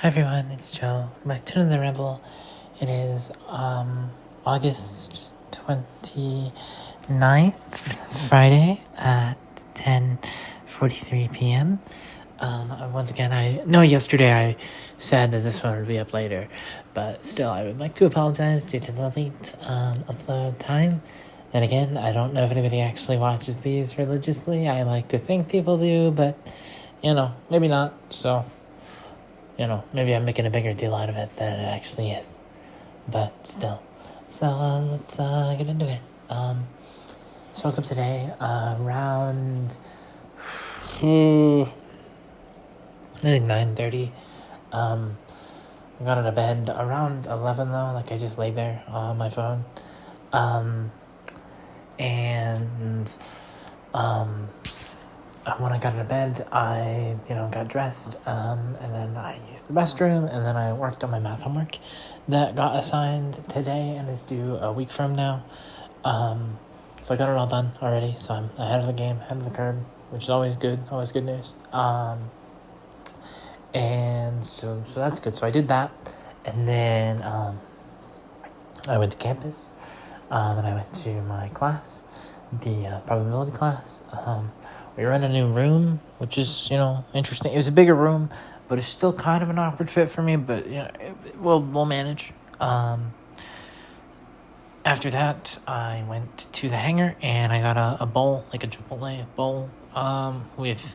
Hi everyone, it's Joe. Welcome back to the Rebel. It is August 29th, Friday at 10:43 p.m. Once again, yesterday I said that this one would be up later, but still I would like to apologize due to the late upload time. And again, I don't know if anybody actually watches these religiously. I like to think people do, but maybe not. So maybe I'm making a bigger deal out of it than it actually is. But still. So, let's get into it. So I woke up today around, I think 9:30. I got out of bed around 11 though. Like I just laid there on my phone. When I got out of bed, I, got dressed, and then I used the restroom, and then I worked on my math homework that got assigned today and is due a week from now. So I got it all done already, so I'm ahead of the game, ahead of the curve, which is always good news. And so that's good. So I did that, and then I went to campus, and I went to my class, the probability class. We were in a new room, which is, interesting. It was a bigger room, but it's still kind of an awkward fit for me, but, we'll manage. After that, I went to the hangar, and I got a bowl, like a Chipotle bowl, with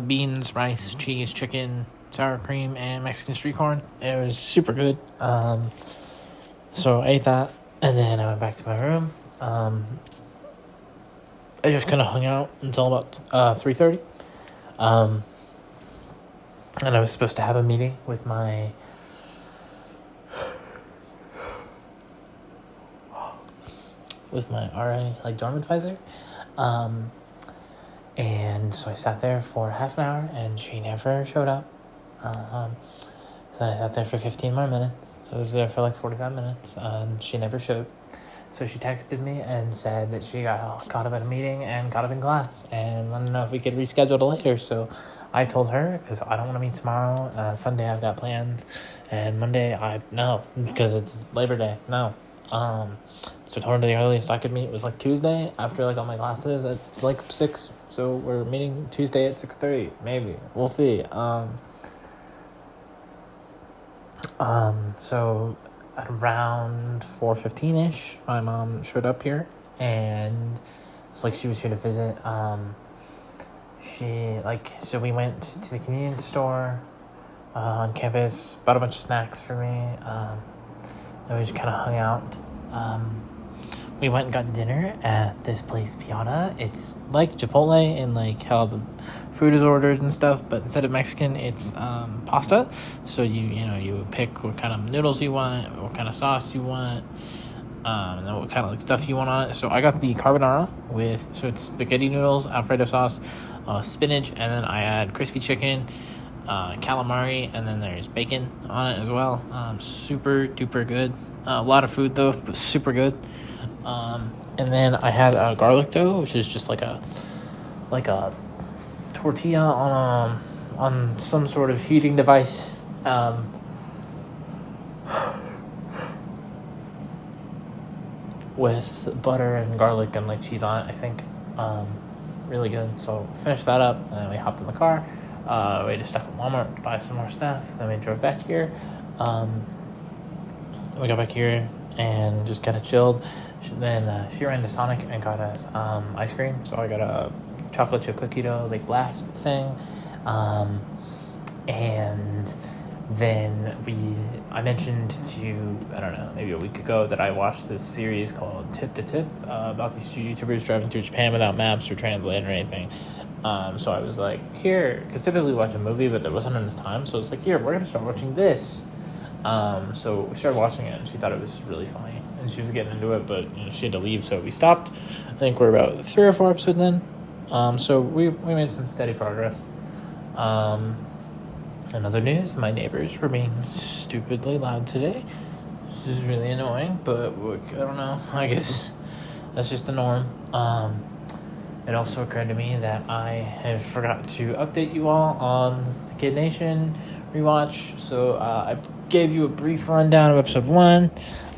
beans, rice, cheese, chicken, sour cream, and Mexican street corn. It was super good. So I ate that, and then I went back to my room. I just kind of hung out until about 3:30. And I was supposed to have a meeting with my RA, like dorm advisor. And so I sat there for half an hour, and she never showed up. Then I sat there for 15 more minutes. So I was there for like 45 minutes, and she never showed. So she texted me and said that she got caught up at a meeting and caught up in class and wanted to know if we could reschedule it later. So I told her, because I don't want to meet tomorrow. Sunday I've got plans, and Monday no, because it's Labor Day. No. So I told her the earliest I could meet was like Tuesday after like all my classes at like 6. So we're meeting Tuesday at 6:30, maybe. We'll see. So at around 4:15ish, my mom showed up here, and it's like she was here to visit. So we went to the convenience store on campus, bought a bunch of snacks for me. Then we just kind of hung out. We went and got dinner at this place, Piata. It's like Chipotle in like how the food is ordered and stuff, but instead of Mexican, it's pasta. So you pick what kind of noodles you want, what kind of sauce you want, and then what kind of like stuff you want on it. So I got the carbonara so it's spaghetti noodles, Alfredo sauce, spinach, and then I add crispy chicken, calamari, and then there's bacon on it as well. Super duper good. A lot of food though, but super good. And then I had a garlic dough, which is just like a tortilla on some sort of heating device. With butter and garlic and like cheese on it, I think. Really good. So finished that up, and then we hopped in the car. We had to stop at Walmart to buy some more stuff. Then we drove back here. We got back here and just kind of chilled. Then she ran to Sonic and got us ice cream. So I got a chocolate chip cookie dough, like blast thing. And then I mentioned to you, I don't know, maybe a week ago, that I watched this series called Tip to Tip about these two YouTubers driving through Japan without maps or translate or anything. So I was like, here, because typically we watch a movie, but there wasn't enough time. So it's like, here, we're going to start watching this. So we started watching it, and she thought it was really funny, and she was getting into it, but she had to leave, so we stopped. I think we're about 3 or 4 episodes in. So we made some steady progress. In other news, my neighbors were being stupidly loud today. This is really annoying, but I don't know. I guess that's just the norm. It also occurred to me that I have forgot to update you all on the Kid Nation rewatch. So I gave you a brief rundown of episode 1.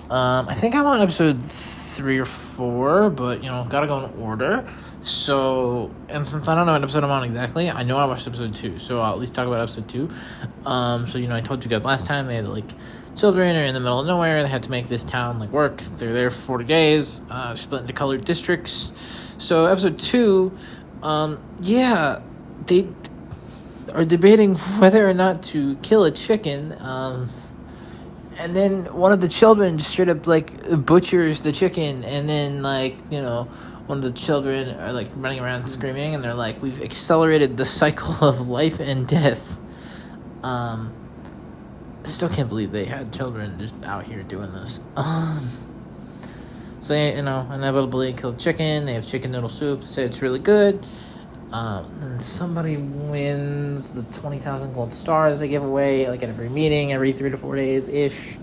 I think I'm on episode 3 or 4, but gotta go in order. So, and since I don't know what episode I'm on exactly, I know I watched episode 2, so I'll at least talk about episode 2. So I told you guys last time they had children are in the middle of nowhere. They had to make this town work. They're there for 40 days, split into colored districts. So episode 2, they are debating whether or not to kill a chicken. And then one of the children just straight up butchers the chicken, and then one of the children are running around screaming, and they're like, "We've accelerated the cycle of life and death." I still can't believe they had children just out here doing this. So they, inevitably killed chicken. They have chicken noodle soup. Say it's really good. And somebody wins the 20,000 gold star that they give away at every meeting, every 3 to 4 days ish.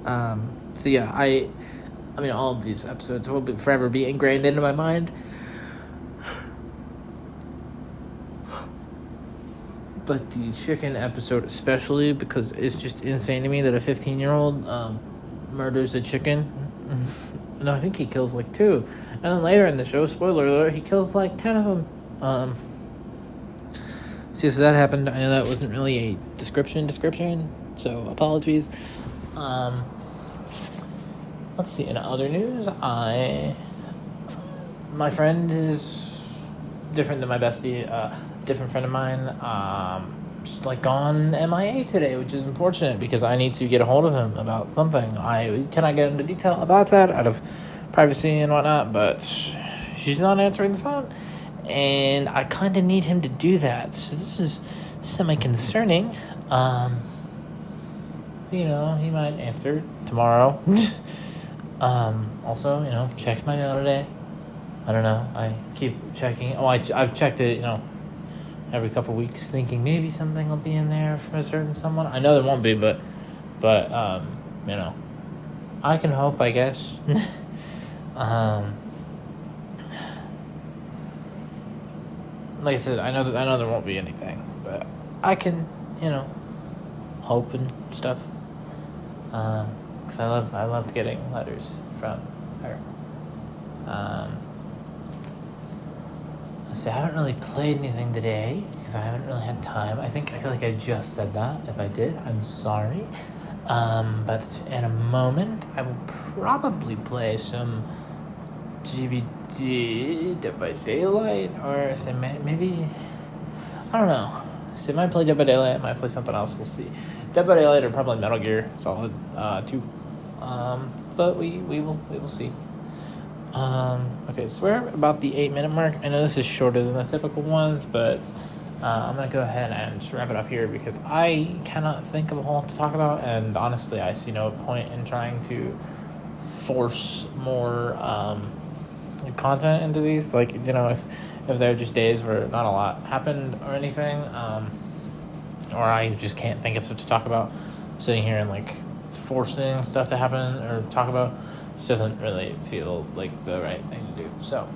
So yeah, I mean, all of these episodes will forever be ingrained into my mind. But the chicken episode especially, because it's just insane to me that a 15-year-old murders a chicken. No, I think he kills 2. And then later in the show, spoiler alert, he kills 10 of them. So that happened. I know that wasn't really a description, so apologies. Let's see, in other news, my friend is different than my bestie, different friend of mine, just gone MIA today, which is unfortunate because I need to get a hold of him about something. I cannot get into detail about that out of privacy and whatnot, but she's not answering the phone. And I kind of need him to do that. So this is semi-concerning. He might answer tomorrow. Also, checked my mail today. I don't know. I keep checking. I've checked it, every couple weeks, thinking maybe something will be in there from a certain someone. I know there won't be, but I can hope, I guess. Like I said, I know there won't be anything, but I can, hope and stuff. Because I loved getting letters from her. Let's see, I haven't really played anything today because I haven't really had time. I feel like I just said that. If I did, I'm sorry. But in a moment, I will probably play some GBD, Dead by Daylight, or maybe, I don't know. So I might play Dead by Daylight, I might play something else, we'll see. Dead by Daylight or probably Metal Gear Solid 2. But we will see. Okay, so we're about the 8-minute mark. I know this is shorter than the typical ones, but I'm going to go ahead and just wrap it up here because I cannot think of a whole lot to talk about, and honestly, I see no point in trying to force more content into these. If there are just days where not a lot happened or anything, or I just can't think of stuff to talk about, sitting here and forcing stuff to happen or talk about just doesn't really feel like the right thing to do. So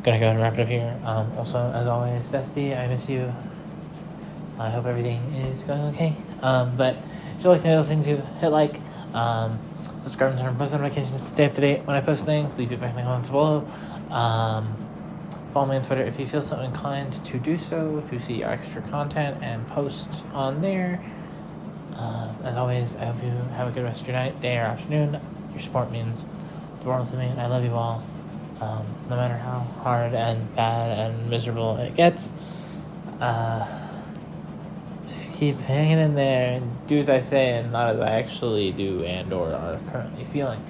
gonna go ahead and wrap it up here. Also, as always, bestie, I miss you. I hope everything is going okay. But if you like listening to, hit subscribe and turn on post notifications to stay up to date when I post things. Leave feedback in the comments below. Follow me on Twitter if you feel so inclined to do so, to see extra content and posts on there. As always, I hope you have a good rest of your night, day, or afternoon. Your support means the world to me, and I love you all. No matter how hard and bad and miserable it gets, just keep hanging in there and do as I say and not as I actually do and or are currently feeling.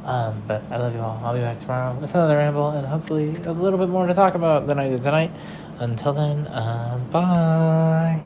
But I love you all. I'll be back tomorrow with another ramble and hopefully a little bit more to talk about than I did tonight. Until then, bye.